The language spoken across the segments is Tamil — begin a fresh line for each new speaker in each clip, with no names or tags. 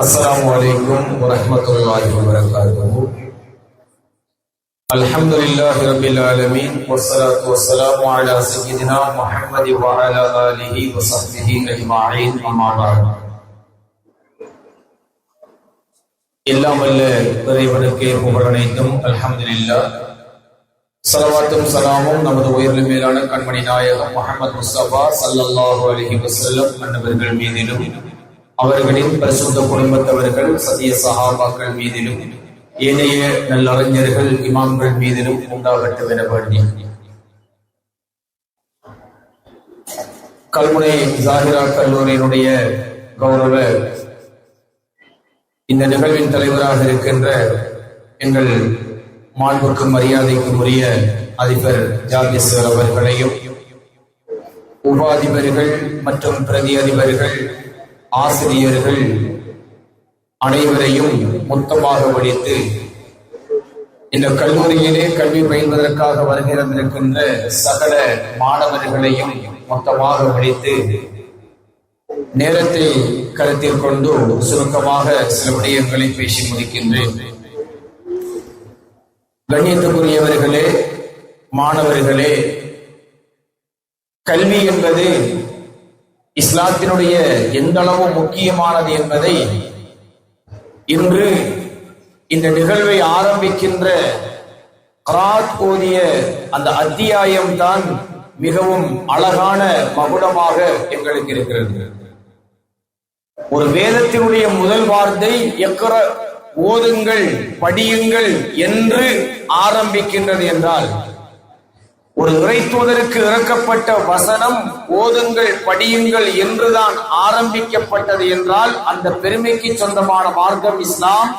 السلام عليكم ورحمة الله وبركاته. الحمد لله رب العالمين والصلاة والسلام على سيدنا محمد وعلى آله وصحبه أجمعين. أما بعد. எல்லாம் வல்ல இறைவனுக்கே புகழனைத்தும் அல்ஹம்துலில்லாஹ். ஸலவாத்தும் ஸலாமும் நமது உயர்ந்த மேலான கண்மணி நாயகம் முஹம்மது முஸ்தபா ஸல்லல்லாஹு அலைஹி வஸல்லம் அன்னவர்கள் மீதிலும், அவர்களின் பரிசுத்த குடும்பத்தவர்கள் சத்திய சஹாபாக்கள் மீதிலும், ஏனைய நல்லறிஞர்கள் இமாம்கள் மீதிலும் உண்டாகட்டும் என வேண்டி, கல்முனை ஜாகிரா கல்லூரியினுடைய கௌரவ இந்த நிகழ்வின் தலைவராக இருக்கின்ற எங்கள் மாண்புக்கும் மரியாதைக்கும் உரிய அதிபர் ஜாகிர் அவர்களையும், உபாதிபர்கள் மற்றும் பிரதி அதிபர்கள், ஆசிரியர்கள் அனைவரையும் மொத்தமாக வடித்து இந்த கல்லூரியிலே கல்வி பயில்வதற்காக வருகிறந்திருக்கின்ற சகல மாணவர்களையும் மொத்தமாக வடித்து நேரத்தை கருத்தில் கொண்டு சுருக்கமாக சில விடயங்களை பேசி முடிக்கின்றேன். கண்ணியத்துக்குரியவர்களே, மாணவர்களே, கல்வி என்பது இஸ்லாத்தினுடைய எந்த அளவு முக்கியமானது என்பதை இன்று இந்த நிகழ்வை ஆரம்பிக்கின்ற கராத் ஓதிய அந்த அத்தியாயம் தான் மிகவும் அழகான மகுடமாக எங்களுக்கு இருக்கிறது. ஒரு வேதத்தினுடைய முதல் வார்த்தை எக்கர ஓதுங்கள், படியுங்கள் என்று ஆரம்பிக்கின்றது என்றால், ஒரு இறைத்தூதருக்கு இறக்கப்பட்ட வசனம் ஓதுங்கள், படியுங்கள் என்றுதான் ஆரம்பிக்கப்பட்டது என்றால், அந்த பெருமைக்கு சொந்தமான மார்க்கம் இஸ்லாம்,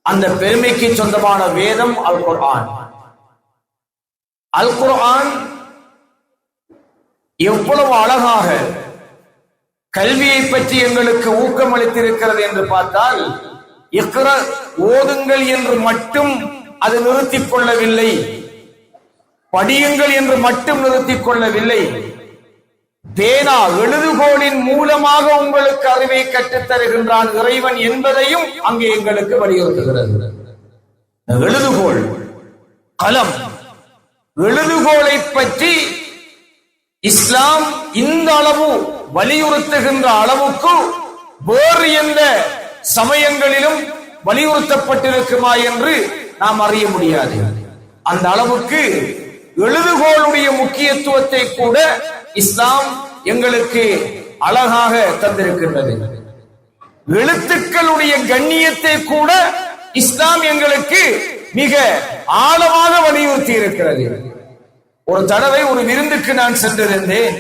அந்த பெருமைக்கு சொந்தமான வேதம் அல் குர்ஆன். அல் குர்ஆன் எவ்வளவு அழகாக கல்வியை பற்றி எங்களுக்கு ஊக்கம் அளித்திருக்கிறது என்று பார்த்தால், இக்ர ஓதுங்கள் என்று மட்டும் அது நிறுத்திக் கொள்ளவில்லை, படியுங்கள் என்று மட்டும் நிறுத்திக் கொள்ளவில்லை, பேனா எழுதுகோலின் மூலமாக உங்களுக்கு அறிவை கற்றுத் தருகின்றான் இறைவன் என்பதையும் அங்கே எங்களுக்கு வலியுறுத்துகிறது. எழுதுகோல், கலம், எழுதுகோலை பற்றி இஸ்லாம் இந்த அளவு வலியுறுத்துகின்ற அளவுக்கு வேறு எந்த சமயங்களிலும் வலியுறுத்தப்பட்டிருக்குமா என்று நாம் அறிய முடியாது. அந்த அளவுக்கு எழுதுகோளுடைய முக்கியத்துவத்தை கூட இஸ்லாம் எங்களுக்கு அழகாக தந்திருக்கின்றது. எழுத்துக்களுடைய கண்ணியத்தை கூட இஸ்லாம் எங்களுக்கு மிக ஆழமாக வலியுறுத்தி இருக்கிறது. ஒரு தடவை ஒரு விருந்துக்கு நான் சென்றிருந்தேன்.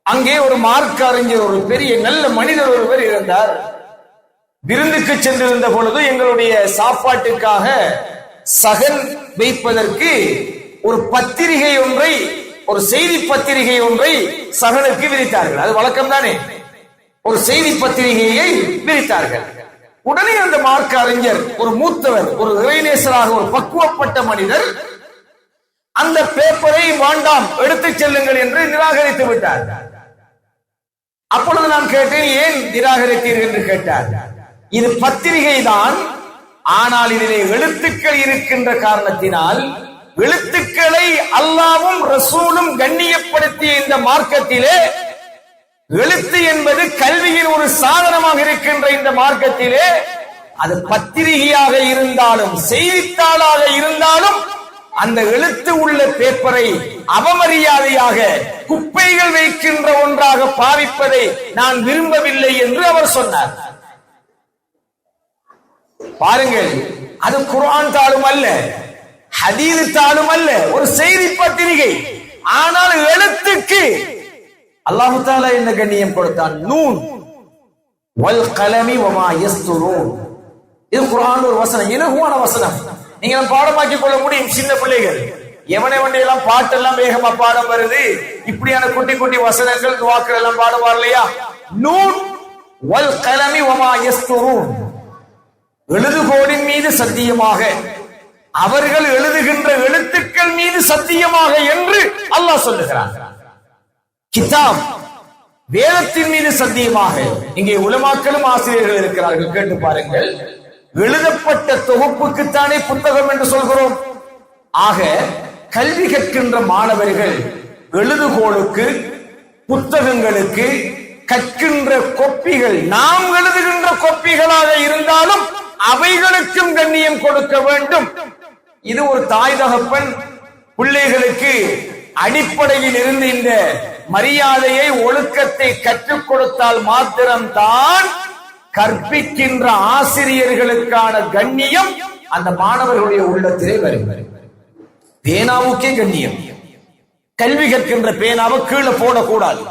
அங்கே ஒரு மார்க்க அறிஞர், ஒரு பெரிய நல்ல மனிதர் ஒருவர் இருந்தார். விருந்துக்கு சென்றிருந்த பொழுது எங்களுடைய சாப்பாட்டுக்காக சகன் வைப்பதற்கு ஒரு பத்திரிகை ஒன்றை, ஒரு செய்தி பத்திரிகை ஒன்றை சகனுக்கு விரித்தார்கள். அது வழக்கம் தானே, ஒரு செய்தி பத்திரிகையை விரித்தார்கள். உடனே அந்த மார்க்க அறிஞர், ஒரு மூத்தவர், ஒரு இறைநேசராக, ஒரு பக்குவப்பட்ட மனிதர், அந்த பேப்பரை வேண்டாம் எடுத்துச் செல்லுங்கள் என்று நிராகரித்து விட்டார். அப்பொழுது நான் கேட்டேன், ஏன் நிராகரித்தீர்கள் என்று கேட்டார். இது பத்திரிகை தான், ஆனால் இதிலே எழுத்துக்கள் இருக்கின்ற காரணத்தினால், எழுத்துக்களை அல்லாஹ்வும் ரசூலும் கண்ணியப்படுத்திய இந்த மார்க்கத்திலே, எழுத்து என்பது கல்வியின் ஒரு சாதனமாக இருக்கின்ற இந்த மார்க்கத்திலே, அது பத்திரிகையாக இருந்தாலும் செய்தித்தாளாக இருந்தாலும் அந்த எழுத்து உள்ள பேப்பரை அவமரியாதையாக குப்பைகள் வைக்கின்ற ஒன்றாக பாவிப்பதை நான் விரும்பவில்லை என்று அவர் சொன்னார். பாருங்கள், அது குர்ஆன் தாளும் அல்ல, ஹதீஸ் தாளும் அல்ல, ஒரு செய்தி பத்திரிகை. ஆனால் எழுத்துக்கு அல்லாஹ் தஆலா என்ன கண்ணியம் கொடுத்தான். நூன் வல் கலமி வமா யஸ்துரூன். இது குர்ஆன் ஒரு வசனம், இலகுவான வசனம். நீங்க பாடமாக்கி கொள்ள முடியும். சின்ன பிள்ளைகள் எவனையெல்லாம் பாட்டெல்லாம் வேகமா பாடம் வருது, இப்படியான குட்டி குட்டி வசனங்கள் துவாக்கள் எல்லாம் பாடுவார் இல்லையா. நூன் வல் கலமி வமா யஸ்துரூன். எழுதுகோலின் மீது சத்தியமாக, அவர்கள் எழுதுகின்ற எழுத்துக்கள் மீது சத்தியமாக என்று அல்லாஹ் சொல்லுகிறார். கிதாப், வேதத்தின் மீது சத்தியமாக. இங்கே உலமாக்களும் ஆசிரியர்கள் இருக்கிறார்கள், கேட்டு பாருங்கள். எழுதப்பட்ட தொகுப்புக்குத்தானே புத்தகம் என்று சொல்கிறோம். ஆக கல்வி கற்கின்ற மாணவர்கள் எழுதுகோளுக்கு, புத்தகங்களுக்கு, கற்கின்ற கொப்பிகள் நாம் எழுதுகின்ற கொப்பிகளாக இருந்தாலும் அவைகளுக்கும் கண்ணியம் கொடுக்க வேண்டும். இது ஒரு தாய் தகப்பன் பிள்ளைகளுக்கு அடிப்படையில் இருந்து இந்த மரியாதையை, ஒழுக்கத்தை கற்றுக் கொடுத்தால் மாத்திரம்தான் கற்பிக்கின்ற ஆசிரியர்களுக்கான கண்ணியம் அந்த மாணவர்களுடைய உள்ளத்திலே வரும். பேனாவுக்கே கண்ணியம். கல்வி கற்கின்ற பேனாவை கீழே போடக்கூடாது,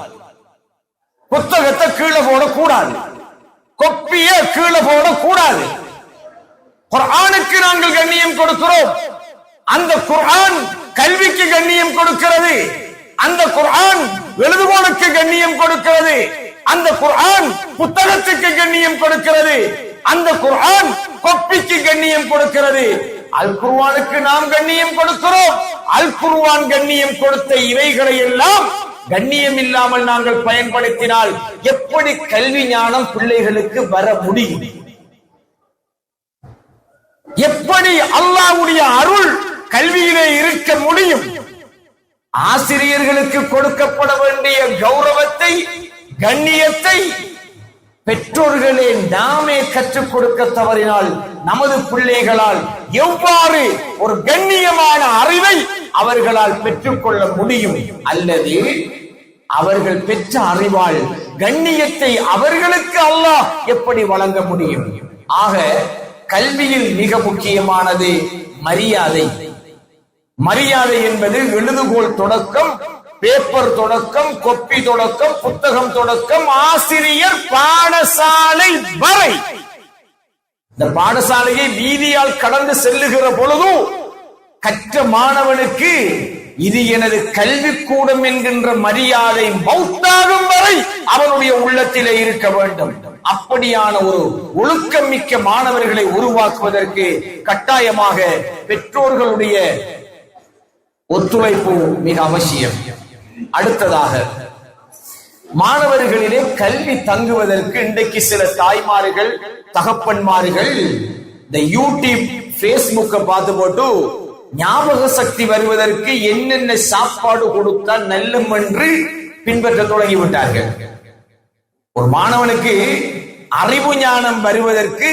புத்தகத்தை கீழே போடக்கூடாது, கொப்பிய கீழே போடக்கூடாது. குர்ஆனுக்கு நாங்கள் கண்ணியம் கொடுக்கிறோம். அந்த குர்ஆன் கல்விக்கு கண்ணியம் கொடுக்கிறது. அந்த குர்ஆன் எழுதுகோளுக்கு கண்ணியம் கொடுக்கிறது. அந்த குர்ஆன் புத்தகத்துக்கு கண்ணியம் கொடுக்கிறது. அந்த குர்ஆன் கொப்பிக்கு கண்ணியம் கொடுக்கிறது. அல் குர்ஆனுக்கு நாம் கண்ணியம் கொடுக்கிறோம். அல் குர்ஆன் கண்ணியம் கொடுத்த இவைகளை எல்லாம் கண்ணியம் இல்லாமல் நாங்கள் பயன்படுத்தினால் எப்படி கல்வி ஞானம் பிள்ளைகளுக்கு வர முடியும்? எப்படி அல்லாஹ்வுடைய அருள் கல்வியிலே இருக்க முடியும்? ஆசிரியர்களுக்கு கொடுக்கப்பட வேண்டிய கௌரவத்தை, கண்ணியத்தை பெற்றோர்களே நாமே கற்றுக் கொடுக்க தவறினால் நமது பிள்ளைகளால் எவ்வாறு ஒரு கண்ணியமான அறிவை அவர்களால் பெற்றுக்கொள்ள முடியும்? அல்லது அவர்கள் பெற்ற அறிவால் கண்ணியத்தை அவர்களுக்கு அல்லாஹ் எப்படி வழங்க முடியும்? ஆக கல்வியில் மிக முக்கியமானது மரியாதை. மரியாதை என்பது எழுதுகோள் தொடக்கம், பேப்பர் தொடக்கம், கொப்பி தொடக்கம், புத்தகம் தொடக்கம், ஆசிரியர் பாடசாலை வரை. இந்த பாடசாலையை வீதியால் கடந்து செல்லுகிற பொழுது கற்ற மாணவனுக்கு இது எனது கல்விக்கூடம் என்கின்ற மரியாதை மௌத்தாகும் வரை அவனுடைய உள்ளத்திலே இருக்க வேண்டும். அப்படியான ஒரு ஒழுக்கம் மிக்க மாணவர்களை உருவாக்குவதற்கு கட்டாயமாக பெற்றோர்களுடைய ஒத்துழைப்பு மிக அவசியம். அடுத்ததாக மாணவர்களிலே கல்வி தங்குவதற்கு இன்றைக்கு சில தாய்மார்கள், தகப்பன்மார்கள் இந்த யூடியூப், பேஸ்புக்கை பார்த்து போட்டு ஞாபக சக்தி வருவதற்கு என்னென்ன சாப்பாடு கொடுத்தால் நல்லம் என்று பின்பற்ற தொடங்கிவிட்டார்கள். ஒரு மாணவனுக்கு அறிவு ஞானம் வருவதற்கு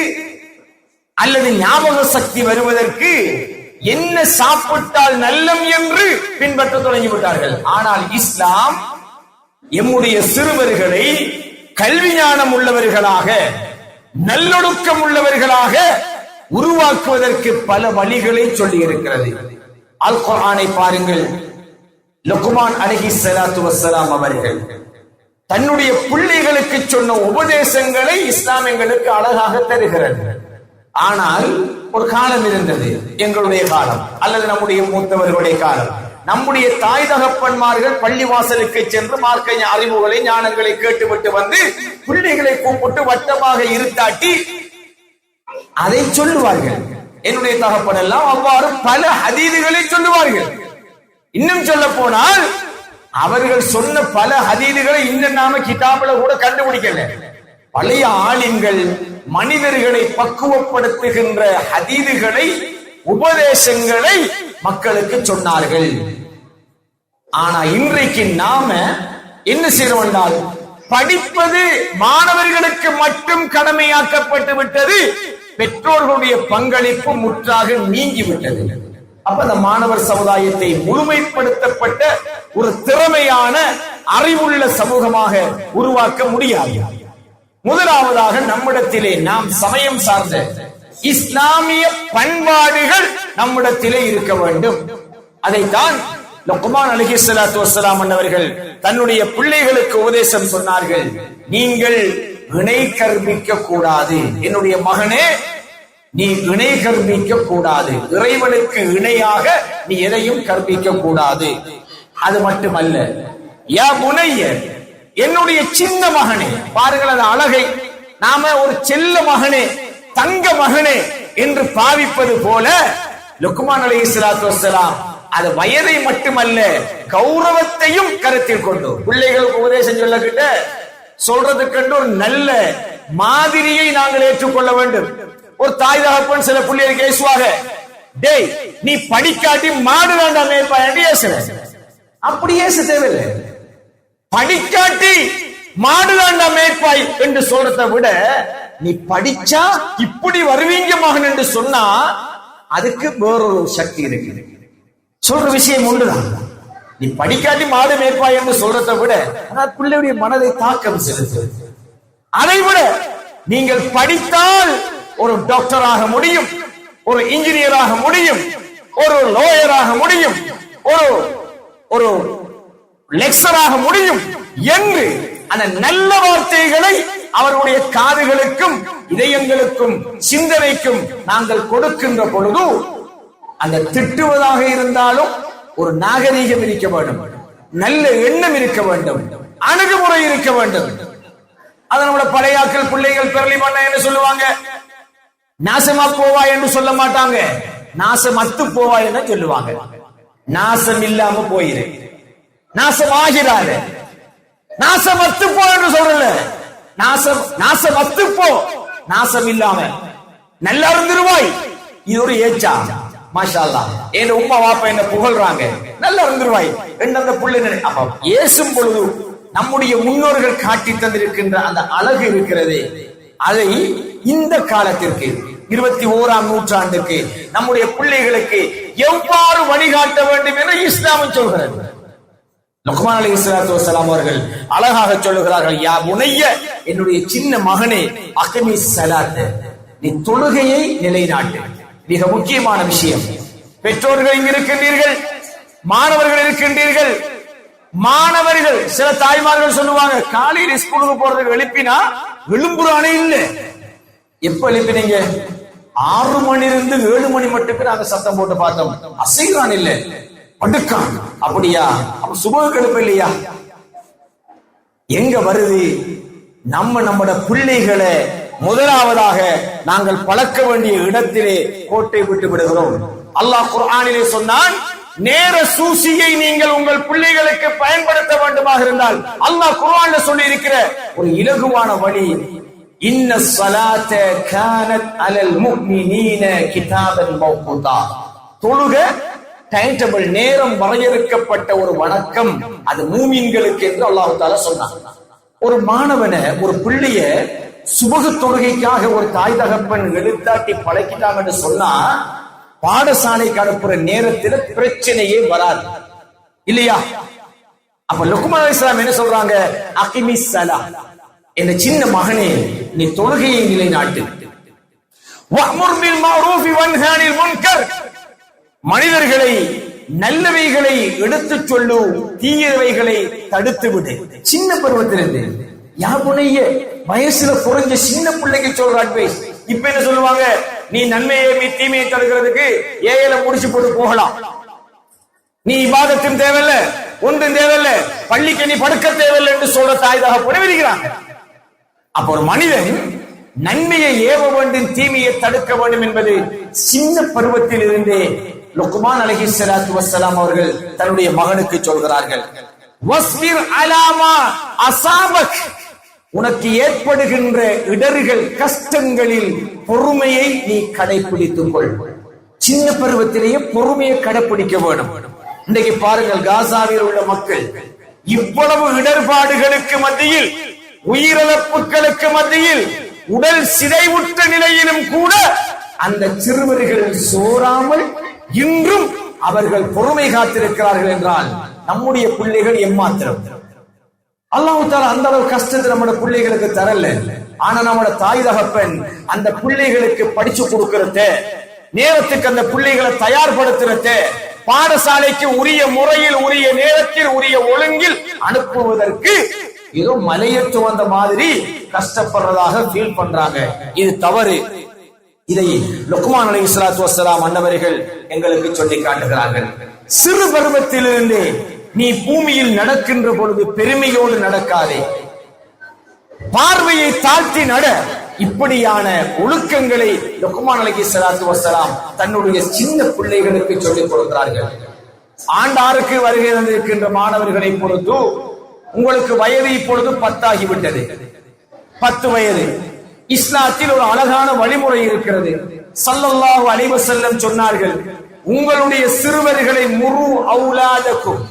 அல்லது ஞாபக சக்தி வருவதற்கு என்ன சாப்பிட்டால் நல்லம் என்று பின்பற்ற தொடங்கிவிட்டார்கள். ஆனால் இஸ்லாம் எம்முடைய சிறுவர்களை கல்வி ஞானம் உள்ளவர்களாக, நல்லொழுக்கம் உள்ளவர்களாக உருவாக்குவதற்கு பல வழிகளை சொல்லி இருக்கிறது. அல் குர்ஆனை பாருங்கள். லுக்மான் அலைஹிஸ்ஸலாத்து வஸ்ஸலாம் அவர்கள் தன்னுடைய பிள்ளைகளுக்கு சொன்ன உபதேசங்களை இஸ்லாம் எங்களுக்கு அழகாக தருகிறது. ஆனால் ஒரு காலம் இருந்தது, எங்களுடைய காலம் அல்லது நம்முடைய மூத்தவர்களுடைய காலம். நம்முடைய தாய் தகப்பன்மார்கள் பள்ளிவாசலுக்கு சென்று மார்க்க அறிவுகளை, ஞானங்களை கேட்டுவிட்டு வந்து பிள்ளைகளை கூப்பிட்டு வட்டமாக இருத்தாட்டி அதை சொல்லுவார்கள். என்னுடைய தகப்பன் எல்லாம் அவ்வாறு பல ஹதீதுகளை சொல்லுவார்கள். இன்னும் சொல்ல போனால் அவர்கள் சொன்ன பல ஹதீதுகளை இன்னும் நாம கிதாபுல கூட கண்டுபிடிக்கல. பழைய ஆலிம்கள் மனிதர்களை பக்குவப்படுத்துகின்ற ஹதீதுகளை, உபதேசங்களை மக்களுக்கு சொன்னார்கள். ஆனா இன்றைக்கு நாம என்ன செய்யறோம் என்றால், படிப்பது மாணவர்களுக்கு மட்டும் கடமையாக்கப்பட்டு விட்டது, பெற்றோர்களுடைய பங்களிப்பு முற்றாக நீங்கிவிட்டது. அப்ப அந்த மாணவர் சமுதாயத்தை முழுமைப்படுத்தப்பட்ட ஒரு திறமையான அறிவுள்ள சமூகமாக உருவாக்க முடியாது. முதலாவதாக நம்மிடத்திலே நாம் சமயம் சார்ந்த இஸ்லாமிய பண்பாடுகள் நம்மிடத்திலே இருக்க வேண்டும். அதைத்தான் லுக்மான் அலைஹிஸ்ஸலாத்து வஸ்ஸலாம் அவர்கள் தன்னுடைய பிள்ளைகளுக்கு உபதேசம் சொன்னார்கள். நீங்கள் இணை கற்பிக்க கூடாது. என்னுடைய மகனே, நீ இணை கற்பிக்க கூடாது. இறைவனுக்கு இணையாக நீ எதையும் கற்பிக்க கூடாது. அது மட்டுமல்ல, யா புனைய, என்னுடைய சின்ன மகனே. பாருங்கள் அந்த அழகை. நாம ஒரு செல்ல மகனே, தங்க மகனே என்று பாவிப்பது போல லுக்மான் அலைஹிஸ்ஸலாத்து வஸ்ஸலாம் அது வயதை மட்டுமல்ல, கௌரவத்தையும் கருத்தில் கொண்டு பிள்ளைகளுக்கு உபதேசம் சொல்லக்கிட்ட சொல்றதுக்கு ஒரு நல்ல மாதிரியை நாங்கள் ஏற்றுக்கொள்ள வேண்டும். ஒரு தாய் தகப்பன் சில பிள்ளைகளுக்கு பேசுவாங்க, டேய் நீ படிக்காட்டி மாடு வேண்டாம் அப்படியே தேவையில்லை. படிக்காட்டி மாடு வேண்டாம் மேற்பாய் என்று சொல்றதை விட நீ படிச்சா இப்படி வருவீங்க மகன் என்று சொன்னா அதுக்கு வேறொரு சக்தி இருக்கு. சொல்ற விஷயம் ஒன்றுதான். நீ படிக்காட்டி மாடு மேற்பாய் என்று சொல்றதை விட பிள்ளையுடைய மனதை தாக்கம் செலுத்துது. அதை விட நீங்கள் படித்தால் ஒரு டாக்டராக முடியும், ஒரு இன்ஜினியராக முடியும், ஒரு லோயராக முடியும், ஒரு லெக்சராக முடியும் என்று அந்த நல்ல வார்த்தைகளை அவருடைய காதுகளுக்கும் இதயங்களுக்கும் சிந்தனைக்கும் நாங்கள் கொடுக்கின்ற பொழுது அந்த திட்டுவதாக இருந்தாலும் ஒரு நாகரீகம் இருக்க வேண்டும், நல்ல எண்ணம் இருக்க வேண்டும், அணுகுமுறை இருக்க வேண்டும். அது நம்மளோட பழையாக்கள் பிள்ளைகள் பெரளி பண்ண என்ன சொல்லுவாங்க, நாசமா போவா என்று சொல்ல மாட்டாங்க, நாசமத்து போவா என்று சொல்லுவாங்க. நாசம் இல்லாம போயிரு, நாசமாகிறாரு, நாசமத்து போ என்று சொல்றல, நாசமத்து போ, நாசம் இல்லாம நல்லா இருந்துருவாய். இது ஒரு ஏச்சா? மாஷா அல்லாஹ், என் உம்மா வாப்பா என்ன புகழ்றாங்க, நல்லா இருந்துருவாய் என்று அந்த பிள்ளை அப்ப ஏசும் பொழுது நம்முடைய முன்னோர்கள் காட்டி தந்திருக்கின்ற அந்த அழகு இருக்கிறது. அதை இந்த காலத்திற்கு 21ஆம் நூற்றாண்டுக்கு நம்முடைய பிள்ளைகளுக்கு எவ்வாறு வழிகாட்ட வேண்டும் என இஸ்லாம் சொல்கிறது. லுக்மான் அலைஹிஸ்ஸலாத்து வஸ்ஸலாம் அவர்கள் அழகாக சொல்லுகிறார்கள், யா புனைய, என்னுடைய சின்ன மகனே, அக்மிஸ் ஸலாத், நீ தொழுகையை நிலைநாட்டு. மிக முக்கியமான விஷயம். பெற்றோர்கள் இங்கு இருக்கின்றீர்கள், மாணவர்கள் இருக்கின்றீர்கள். மாணவர்கள் சில தாய்மார்கள் சொல்லுவாங்க, காலையில் ஸ்கூலுக்கு போறதுக்கு எழுப்பினா விழும்புறானே இல்லை. எப்ப எழுப்பினீங்க? 6 மணிலிருந்து 7 மணி மட்டுக்கு நாங்க சத்தம் போட்டு பார்த்தோம், அசைகிறான் இல்ல, படுக்கான். அப்படியா? அப்ப சுபஹுக்கு எழுப்ப இல்லையா? எங்க வருது? நம்மட பிள்ளைகளை முதலாவதாக நாங்கள் பழக்க வேண்டிய இடத்திலே கோட்டை விட்டு விடுகிறோம். அல்லாஹ் குர்ஆனிலே சொன்னான், நேர சூசியை நீங்கள் உங்கள் பிள்ளைகளுக்கு பயன்படுத்த வேண்டுமாக இருந்தால் அல்லாஹ் குர்ஆன்ல சொல்லி இருக்கிற ஒரு இலகுவான வழி, இன்ன ஸலாத கானத் அலல் முஃமினீன கிதாபன் மவ்கூதா. தொழுக டைம் டேபிள், நேரம் வரையறுக்கப்பட்ட ஒரு வணக்கம், அது மூமின்களுக்கு என்று அல்லாஹ் தஆலா சொன்னான். ஒரு மாணவனை, ஒரு பிள்ளைய சுபஹ் தொழுகைக்காக ஒரு தாய் தகப்பன் எழுத்தாட்டி பழக்கிட்டாங்கன்னு சொன்னா பாடசாலைக்கு அனுப்புற நேரத்தில் பிரச்சனையே வராது இல்லையா? அப்ப லுக்மான் அலைஹிஸ்ஸலாம் என்ன சொல்றாங்க? அகிமிஸ் ஸலா, என்ற சின்ன மகனே, நீ தொழுகையை நிலைநாட்டு. வஅமுர் பில் மஅரூஃபி வன்ஹா அனில் முன்கர், மனிதர்களை நல்லவைகளை எடுத்துச் சொல்லு, தீயவைகளை தடுத்து விடு. சின்ன பருவத்திலிருந்து யாபுனைய வயசுல குறைஞ்ச சின்ன பிள்ளைக்கு சொல்ற அட்வைஸ். இப்ப என்ன சொல்லுவாங்க? நீ நன்மையை தீமையை தடுக்கிறதுக்கு ஏல முடிச்சு போட்டு போகலாம், நீ இபாதத்தும் தேவையில்ல, ஒன்றும் தேவையில்ல, பள்ளிக்கு நீ படுக்க தேவையில்லை என்று சொல்ற தாய்தாக புனவிருக்கிறாங்க. அப்ப ஒரு மனிதன் நன்மையை ஏவ வேண்டும், தீமையை தடுக்க வேண்டும் என்பது சின்ன பருவத்தில் இருந்தே லுக்மான் அலைஹிஸ்ஸலாத்து வஸ்ஸலாம் அவர்கள் தன்னுடைய மகனுக்கு சொல்கிறார்கள். வஸ்பிர் அலாமா அஸாபக், உனக்கு ஏற்படுகின்ற இடர்கள் கஷ்டங்களில் பொறுமையை நீ கடைபிடித்துக் கொள். சின்ன பருவத்திலேயே பொறுமையை கடைபிடிக்க வேண்டும். இன்றைக்கு பாருங்கள், காசாவில் உள்ள மக்கள் இவ்வளவு இடர்பாடுகளுக்கு மத்தியில், உயிரிழப்புகளுக்கு மத்தியில், உடல் சிதைவுற்ற நிலையிலும் கூட அந்த சிறுவர்கள் சோராமல் இன்றும் அவர்கள் பொறுமை காத்திருக்கிறார்கள் என்றால் நம்முடைய பிள்ளைகள் எம்மாத்திரம். அல்லாஹ் தஆலா அந்த அளவு கஷ்டத்தை நம்ம பிள்ளைகளுக்கு தரல. ஆனா நம்மளோட தாய் தகப்பன் அந்த பிள்ளைகளுக்கு படிச்சு கொடுக்கறது, நேரத்துக்கு அந்த பிள்ளைகளை தயார்படுத்துறது, பாடசாலைக்கு உரிய முறையில், உரிய நேரத்தில், உரிய ஒழுங்கில் அனுப்புவதற்கு ஏதோ மலையேற்று வந்த மாதிரி கஷ்டப்படுறதாக ஃபீல் பண்றாங்க. இது தவறு. இதை லுக்மான் அலைஹிஸ்ஸலாத்து வஸ்ஸலாம் அன்னவர்கள் எங்களுக்கு சொல்லி காட்டுகிறார்கள். சிறு பருவத்திலிருந்து நீ பூமியில் நடக்கின்ற பொழுது பெருமையோடு நடக்காதே, பார்வையை தாழ்த்தி நட. இப்படியான ஒழுக்கங்களை லுக்மான் அலைஹிஸ்ஸலாத்து வஸ்ஸலாம் தன்னுடைய சின்ன பிள்ளைகளுக்கு சொல்லிக் கொடுக்கிறார்கள். ஆண்டாருக்கு வருகை தந்திருக்கின்ற மாணவர்களை பொறுத்து உங்களுக்கு வயது இப்பொழுது 10 ஆகிவிட்டது. 10 வயது. இஸ்லாத்தில் ஒரு அழகான வழிமுறை இருக்கிறது. ஸல்லல்லாஹு அலைஹி வஸல்லம் சொன்னார்கள், உங்களுடைய சிறுவர்களை முரு அவுலாதக்கும்,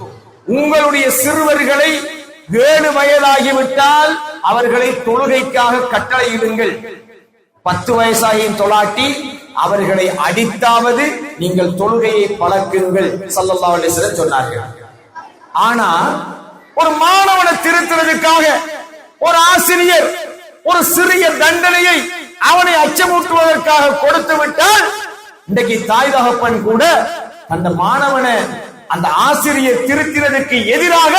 உங்களுடைய சிறுவர்களை 7 வயதாகிவிட்டால் அவர்களை தொழுகைக்காக கட்டளையிடுங்கள். 10 வயசாகியும் தொழாட்டி அவர்களை அடித்தாவது நீங்கள் தொழுகையை பழக்குங்கள் ஸல்லல்லாஹு அலைஹி வஸல்லம் சொன்னார்கள். ஆனா ஒரு மாணவனை திருத்துறதுக்காக ஒரு ஆசிரியர் ஒரு சிறிய தண்டனையை அவனை அச்சமூட்டுவதற்காக கொடுத்து விட்டால் இன்றைக்கு தாய் தகப்பன் கூட அந்த மாணவனை அந்த ஆசிரியர் திருத்தினதுக்கு எதிராக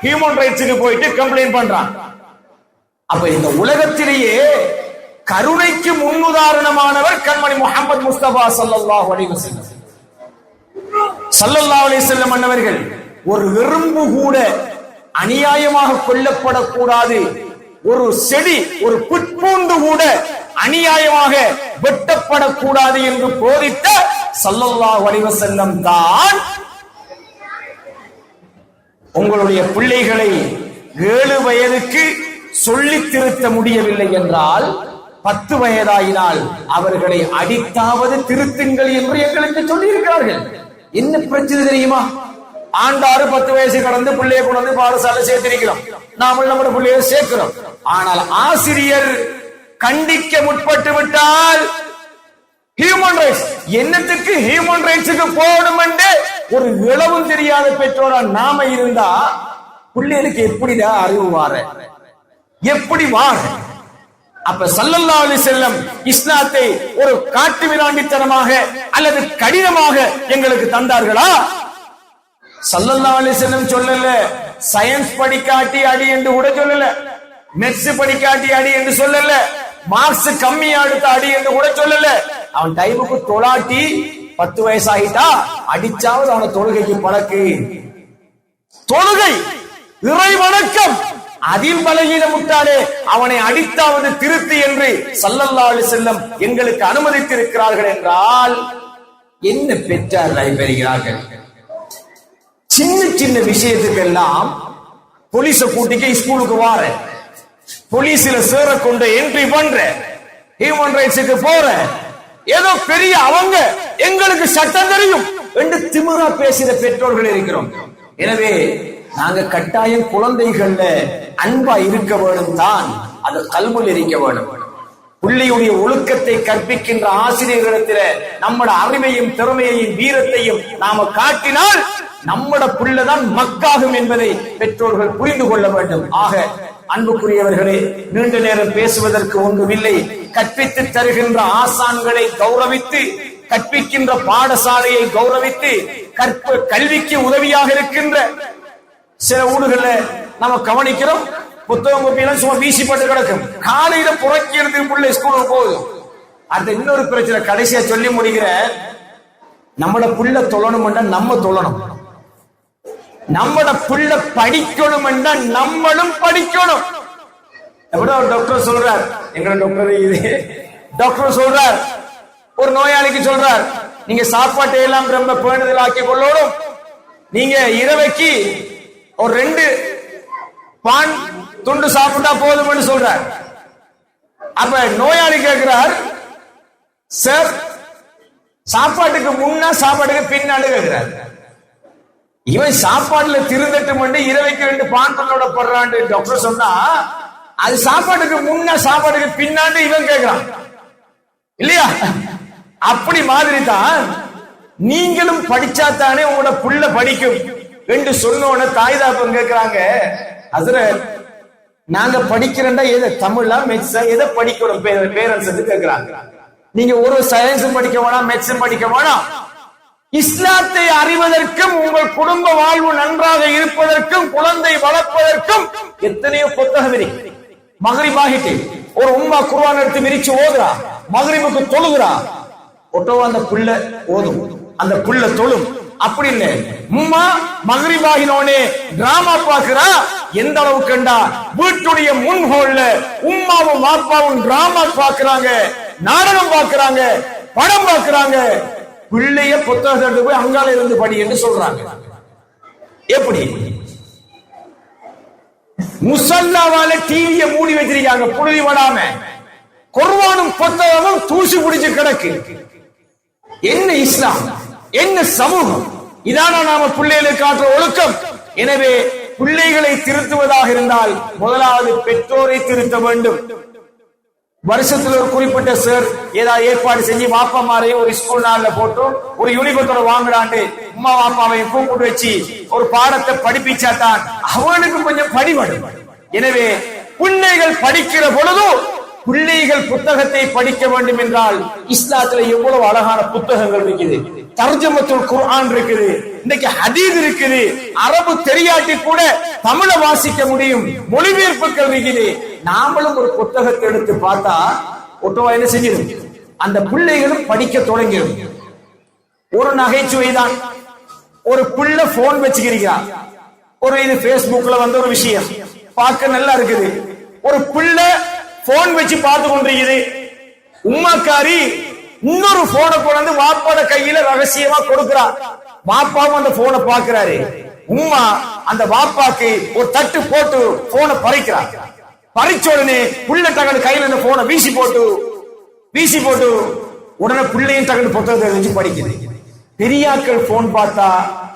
ஹியூமன் ரைட்ஸுக்கு போயிட்டு கம்ப்ளைண்ட் பண்றான். அப்ப இந்த உலகத்திலேயே கருணைக்கு முன்னுதாரணமானவர் கண்மணி முஹம்மது முஸ்தபா ஸல்லல்லாஹு அலைஹி வஸல்லம். ஸல்லல்லாஹு அலைஹி வஸல்லம் அன்னவர்கள் ஒரு எறும்பு கூட அநியாயமாக கொல்லப்படக்கூடாது, ஒரு செடி ஒரு புட்பூண்டு கூட அநியாயமாக வெட்டப்படக்கூடாது என்று போதித்த ஸல்லல்லாஹு அலைஹி வஸல்லம் தான் உங்களுடைய பிள்ளைகளை 7 வயதுக்கு சொல்லி திருத்த முடியவில்லை என்றால் 10 வயதாயினால் அவர்களை அடித்தாவது திருத்துங்கள் என்று எங்களுக்கு சொல்லி இருக்கிறார்கள். என்ன பிரச்சனை தெரியுமா? ஆண்டாறு 10 வயசு கடந்து பிள்ளையை கொண்டு வந்து பாடசாலை சேர்த்திருக்கிறோம், நாம நம்முடைய பிள்ளையை சேர்க்கிறோம். ஆனால் ஆசிரியர் கண்டிக்க முற்பட்டு விட்டால் ஹியூமன் ரைட்ஸ் என்னத்துக்கு ஹியூமன் ரைட்ஸுக்கு போகணும் என்று ஒரு இளவும் தெரியாத பெற்றோரா நாம இருந்தா பிள்ளைகளுக்கு எப்படிடா அறிவு வார, எப்படி வார? அப்ப ஸல்லல்லாஹு அலைஹி வஸல்லம் இஸ்லாத்தை ஒரு காட்டு விராண்டித்தனமாக அல்லது கடினமாக எங்களுக்கு தந்தார்களா? ஸல்லல்லாஹு அலைஹி வஸல்லம் சொல்லல சயின்ஸ் படிக்காட்டி அடி என்று கூட சொல்லல, மெட்ஸ் படிக்காட்டி அடி என்று சொல்லல, மார்க்ஸ் கம்மியா எடுத்த அடி என்று கூட சொல்லல. அவன் டைமுக்கு தொழாட்டி 10 வயசாகிட்டா அடிச்சாவது அவனை தொழுகைக்கு பழக்கு. தொழுகை இறை வணக்கம், அதில் பலகீனம் விட்டாலே அவனை அடித்தாவது திருத்தி என்று ஸல்லல்லாஹு அலைஹி வஸல்லம் எங்களுக்கு அனுமதித்திருக்கிறார்கள் என்றால் என்ன பெற்றார்கள் பெறுகிறார்கள்? சின்ன சின்ன விஷயத்துக்கெல்லாம் போலீஸ கூட்டிக்க ஸ்கூலுக்கு வார, போலீஸ்ல சேர கொண்டு என்ட்ரி பண்ற, ஹியூமன் ரைட்ஸுக்கு போற, ஏதோ பெரிய அவங்க எங்களுக்கு சட்டம் தெரியும் என்று திமிரா பேசுகிற பெற்றோர்கள் இருக்கிறோம். எனவே நாங்க கட்டாயம் குழந்தைகள்ல அன்பா இருக்க வேண்டும் தான், அது கல்வியில் இருக்க வேண்டும். பிள்ளையுடைய ஒழுக்கத்தை கற்பிக்கின்ற ஆசிரியர்களிடத்தில நம்மட அறிவையும் திறமையையும் வீரத்தையும் நாம காட்டினால் நம்மட பிள்ளைதான் மக்காகும் என்பதை பெற்றோர்கள் புரிந்து கொள்ள வேண்டும். ஆக அன்புக்குரியவர்களே, நீண்ட நேரம் பேசுவதற்கு ஒன்றுமில்லை. கற்பித்து தருகின்ற ஆசான்களை கௌரவித்து, கற்பிக்கின்ற பாடசாலையை கௌரவித்து, கல்விக்கு உதவியாக இருக்கின்ற சில ஊடுகள்ல நம்ம கவனிக்கிறோம், புத்தகம் கோப்பியெல்லாம் சும்மா வீசிப்பட்டு கிடக்கும், காலையில புறக்கி எடுத்து ஸ்கூலுக்கு போகுது. அந்த இன்னொரு பிரச்சனை கடைசியா சொல்லி முடிக்கிற, நம்மட புள்ள தொழணும்னா நம்ம தொழணும், நம்மட புள்ள படிக்கணும் என்றா நம்மளும் படிக்கணும். ஒரு டாக்டர் சொல்றார், எங்க டாக்டர் சொல்றார், ஒரு நோயாளிக்கு சொல்றார், நீங்க சாப்பாட்டை எல்லாம் ரொம்ப பேணுதல் ஆக்கி கொள்ளணும், நீங்க இரவைக்கு ஒரு 2 பான் துண்டு சாப்பிட்டா போதும் சொல்றார். அப்ப நோயாளி கேட்கிறார், சார் சாப்பாட்டுக்கு முன்னா சாப்பாட்டுக்கு பின்னாடி கேட்கிறார். இவன் சாப்பாட்டுல திருந்தட்டும் இரவைக்கு 2 பான் துண்டோட போடுறான் டாக்டர் சொன்னா, அது சாப்பாட்டுக்கு முன்னா சாப்பாட்டுக்கு பின்னாடி இவன் கேட்கிறான் இல்லையா? அப்படி மாதிரி தான் நீங்களும் படிச்சாத்தானே உங்களோட புள்ள படிக்கும் என்று சொன்னோன்னு தாய் தாப்பன் கேட்கிறாங்க, ஹஸ்ரத் நாங்க படிக்கிறேன்டா எதை தமிழா மெட்ஸா எதை படிக்கணும் பேரண்ட்ஸ் கேட்கிறாங்க. நீங்க ஒரு சயின்ஸும் படிக்க வேணாம், மெட்ஸும் படிக்க வேணாம், இஸ்லாத்தை அறிவதற்கும் உங்கள் குடும்ப வாழ்வு நன்றாக இருப்பதற்கும் குழந்தை வளர்ப்பதற்கும் எத்தனையோ புத்தகம் இருக்கு. மகரிப் ஆகிட்டு ஒரு உம்மா குர்ஆன் எடுத்து விரிச்சு ஓதுறா, மகரிபுக்கு தொழுகிறா, ஒட்டோவா அந்த புள்ள ஓதும், அந்த புள்ள தொழும். அப்படி இல்லை, உம்மா மகரிப் ஆகினோனே டிராமா பாக்குறா. எந்த அளவுக்குண்டா வீட்டுடைய முன்ஹோல்ல உம்மாவும் பாப்பாவும் டிராமா பாக்குறாங்க, நாடகம் பாக்குறாங்க, படம் பாக்குறாங்க. பிள்ளைய புத்தகத்தை போய் அங்கால இருந்து படி என்று சொல்றாங்க. எப்படி முசல்லாவால டிவியை மூடி வச்சிருக்காங்க புழுதி வடாம, குர்ஆனும் புத்தகமும் தூசி பிடிச்சு கிடக்கு. என்ன இஸ்லாம், என்ன சமூகம்? இதான நாம பிள்ளைகளுக்கு காட்டுற ஒழுக்கம். எனவே பிள்ளைகளை திருத்துவதாக இருந்தால் முதலாவது பெற்றோரை திருத்த வேண்டும். வருஷத்துல ஒரு குறிப்பிட்ட சார் ஏதாவது ஏற்பாடு செஞ்சு வாப்பாமாரையும் ஒரு ஸ்கூல் நாள்ல போட்டு ஒரு யூனிஃபார்த்தோட வாங்குறாண்டு உமா வாப்பாவையும் கூப்பிட்டு வச்சு ஒரு பாடத்தை படிப்பிச்சாதான் அவனுக்கு கொஞ்சம் படிவடும். எனவே பிள்ளைகள் படிக்கிற பொழுது பிள்ளைகள் புத்தகத்தை படிக்க வேண்டும் என்றால் இஸ்லாத்துல எவ்வளவு அழகான புத்தகங்கள் இருக்குது. தர்ஜமத்துல் குர்ஆன் இருக்குது, இன்னைக்கு ஹதீஸ் இருக்குது, அரபு தெரியாட்டி கூட தமிழ வாசிக்க முடியும், மொழிபெயர்ப்புகள் இருக்குது. நாமளும் ஒரு புத்தகத்தை எடுத்து பார்த்தா ஒட்டவா என்ன செஞ்சிடும், அந்த பிள்ளைகளும் படிக்க தொடங்கிடும். ஒரு நகைச்சுவை தான், ஒரு பிள்ளை போன் வச்சுக்கிறான், ஒரு இது பேஸ்புக்ல வந்த ஒரு விஷயம் பார்க்க நல்லா இருக்குது. ஒரு பிள்ளை போன் வச்சு பார்த்து கொண்டிருக்குது, உம்மாக்காரி இன்னொரு போனை கொண்டு வாப்பாட கையில ரகசியமா கொடுக்கிறார். வாப்பாவும் அந்த போனை பார்க்கிறாரு. உம்மா அந்த வாப்பாக்கு ஒரு தட்டு போட்டு போனை பறிக்கிறார். பறிச்ச உடனே புள்ள தகடு கையில இந்த போனை வீசி போட்டு உடனே பிள்ளையும் தகடு புத்தகத்தை வச்சு படிக்குது. பெரியாக்கள் போன் பார்த்தா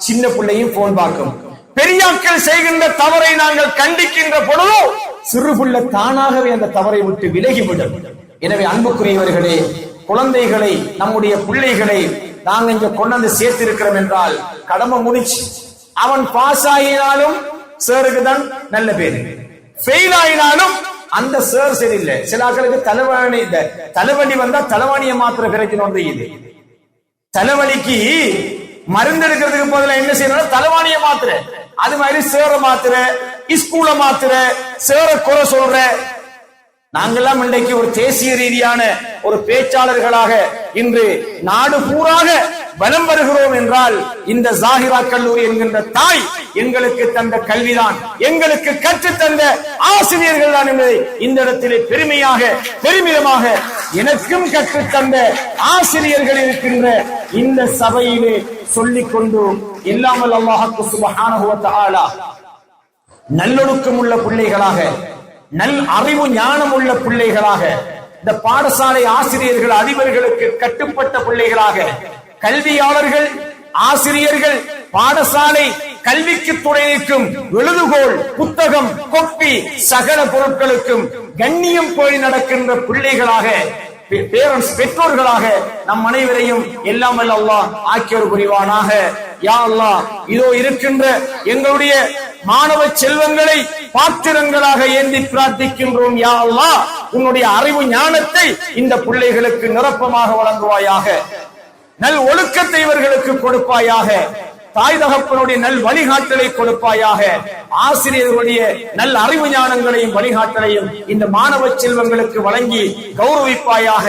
சின்ன பிள்ளையும் போன் பார்க்கும். பெரியாக்கள் செய்கின்ற தவறை நாங்கள் கண்டிக்கின்ற பொழுது சிறு பிள்ளை தானாகவே அந்த தவறை விட்டு விலகிவிடும். எனவே அன்புக்குரியவர்களே, குழந்தைகளை, நம்முடைய பிள்ளைகளை நாங்க இங்க கொண்டு சேர்த்து இருக்கிறோம் என்றால் கடமை முடிச்சு. அவன் பாஸ் ஆகினாலும் சேருக்கு தான் நல்ல பேரு, ஃபெயில் ஆகினாலும் அந்த சேர் சரியில்லை. சில ஆக்களுக்கு தலைவலி வந்தா தலைவாணியை மாத்திர பிரச்சனை இது. தலைவலிக்கு மருந்து எடுக்கிறதுக்கு பதிலாக என்ன செய்யணும், தலைவாணியை மாத்திர. அது மாதிரி சேர மாத்திர, ஸ்கூல மாத்திர, சேர குறை சொல்ற. நாங்கெல்லாம் இன்றைக்கு ஒரு தேசிய ரீதியான ஒரு பேச்சாளர்களாக இன்று நாடு பூராக வலம் வருகிறோம் என்றால் இந்த ஜாகிரா கல்லூரி என்கின்ற தாய் எங்களுக்கு தந்த கல்விதான், எங்களுக்கு கற்றுத்தந்த ஆசிரியர்கள் தான் என்பதை இந்த இடத்திலே பெருமிதமாக எனக்கும் கற்றுத்தந்த ஆசிரியர்கள் இருக்கின்ற இந்த சபையிலே சொல்லிக் கொண்டு இல்லாமல் அல்லாஹ் சுப்ஹானஹு வ தஆலா நல்லொழுக்கம் உள்ள பிள்ளைகளாக, நல் அறிவு ஞானம் உள்ள பிள்ளைகளாக, இந்த பாடசாலை ஆசிரியர்கள் அதிபர்களுக்கு கட்டுப்பட்ட பிள்ளைகளாக, கல்வியாளர்கள் ஆசிரியர்கள் பாடசாலை கல்விக்கு துணை நிற்கும் எழுதுகோள் புத்தகம் கொப்பி சகல பொருட்களுக்கும் கண்ணியம் போய் நடக்கின்ற பிள்ளைகளாக, பெற்றோர்களாக நம் அனைவரையும் எல்லாம் வல்ல அல்லாஹ் ஆக்கியோர் புரிவானாக. யா அல்லாஹ், இதோ இருக்கின்ற எங்களுடைய மாணவ செல்வங்களை பாத்திரங்களாக ஏந்தி பிரார்த்திக்கின்றோம். யா அல்லாஹ், உன்னுடைய அறிவு ஞானத்தை இந்த பிள்ளைகளுக்கு நிரப்பமாக வழங்குவாயாக. நல் ஒழுக்கத்தை இவர்களுக்கு கொடுப்பாயாக. தாய் தகப்பனுடைய நல் வழிகாட்டலை கொடுப்பாயாக. ஆசிரியர்களுடைய நல் அறிவு ஞானங்களையும் வழிகாட்டலையும் இந்த மாணவ செல்வங்களுக்கு வழங்கி கௌரவிப்பாயாக.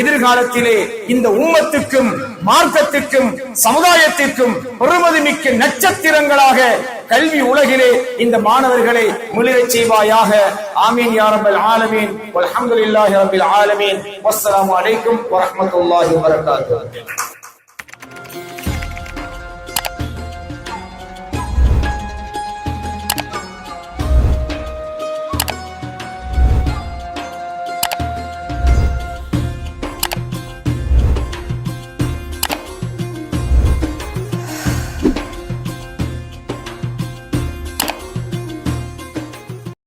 எதிர்காலத்திலே இந்த உம்மத்துக்கும் மார்க்கத்திற்கும் சமுதாயத்திற்கும் பெருமதிமிக்க நட்சத்திரங்களாக கல்வி உலகிலே இந்த மாணவர்களை முளிரச் செய்வாயாக. ஆமீன் யா ரப்பல் ஆலமீன். வல்ஹம்துலில்லாஹி ரப்பில் ஆலமீன். வஸ்ஸலாமு அலைக்கும் வரஹ்மத்துல்லாஹி வபரகாத்துஹு.